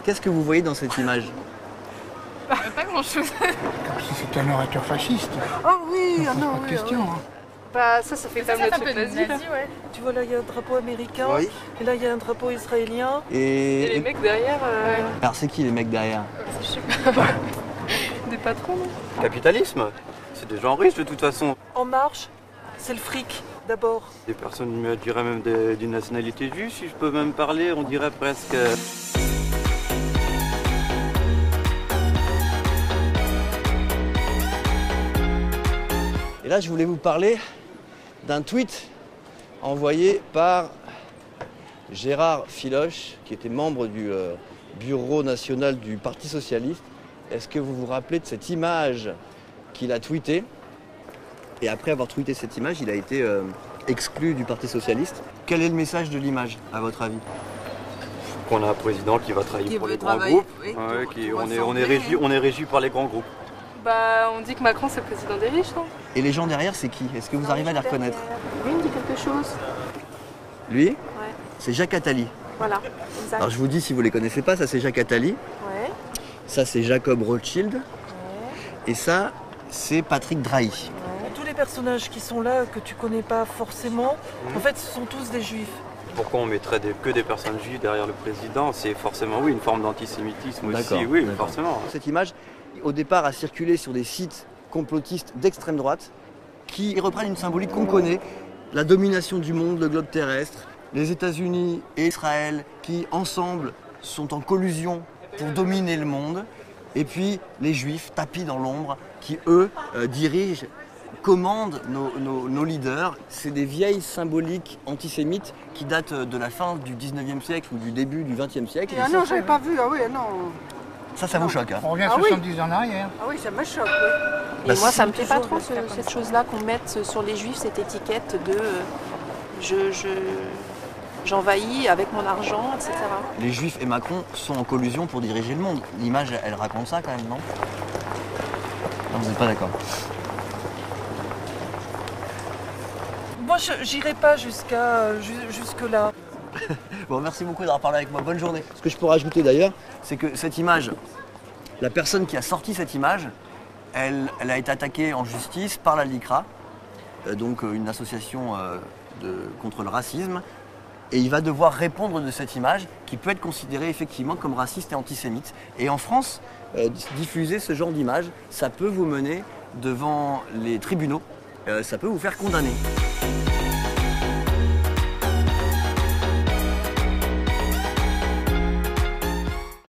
Qu'est-ce que vous voyez dans cette image? Pas grand-chose. Comme si c'était un orateur fasciste. Ah oui, ah non, Pas de oui, question. oui. Hein. Bah ça fait comme le truc nazi, là. ouais. Tu vois, là, il y a un drapeau américain, Oui. et là, il y a un drapeau israélien. Et les mecs derrière, Alors c'est qui les mecs derrière? je sais pas, des patrons, non? Capitalisme, c'est des gens riches de toute façon. En marche, c'est le fric, d'abord. Des personnes, je dirais même d'une nationalité juive, si je peux même parler, on dirait presque. Et là, je voulais vous parler d'un tweet envoyé par Gérard Filoche, qui était membre du bureau national du Parti socialiste. Est-ce que vous vous rappelez de cette image qu'il a tweetée? Et après avoir tweeté cette image, il a été exclu du Parti socialiste. Quel est le message de l'image, à votre avis? Qu'on a un président qui va travailler pour les grands groupes. Ouais, on est régi par les grands groupes. Bah on dit que Macron c'est le président des riches, non? Et les gens derrière, c'est qui? Est-ce que vous arrivez à les reconnaître? Oui, il me dit quelque chose. Lui, Ouais, c'est Jacques Attali. voilà, exact. Alors je vous dis, si vous ne les connaissez pas, ça c'est Jacques Attali, Ouais, ça c'est Jacob Rothschild, ouais, et ça c'est Patrick Drahi. ouais. Tous les personnages qui sont là, que tu connais pas forcément, en fait, ce sont tous des juifs. Pourquoi on mettrait que des personnes juives derrière le président? C'est forcément, oui, une forme d'antisémitisme D'accord, aussi, oui, d'accord. forcément. Cette image, au départ, a circulé sur des sites complotistes d'extrême droite qui reprennent une symbolique qu'on connaît, la domination du monde, le globe terrestre, les États-Unis et Israël qui, ensemble, sont en collusion pour dominer le monde, et puis les Juifs tapis dans l'ombre qui, eux, dirigent, commandent nos leaders. C'est des vieilles symboliques antisémites qui datent de la fin du 19e siècle ou du début du 20e siècle. Ah non, j'avais pas vu, ah oui, non. Ça vous choque, hein? On revient Ah oui. 70 ans en arrière. Ah oui, ça me choque, oui. Et Bah, moi ça si. me plaît pas trop cette chose-là qu'on mette sur les juifs, cette étiquette de j'envahis avec mon argent, etc. Les Juifs et Macron sont en collusion pour diriger le monde. L'image, elle raconte ça quand même, non? Non, vous n'êtes pas d'accord? Moi, j'irai pas jusque-là. Bon, merci beaucoup d'avoir parlé avec moi. Bonne journée. Ce que je peux rajouter d'ailleurs, c'est que cette image, la personne qui a sorti cette image, elle a été attaquée en justice par la LICRA, donc une association contre le racisme, et il va devoir répondre de cette image qui peut être considérée effectivement comme raciste et antisémite. Et en France, diffuser ce genre d'image, ça peut vous mener devant les tribunaux, ça peut vous faire condamner.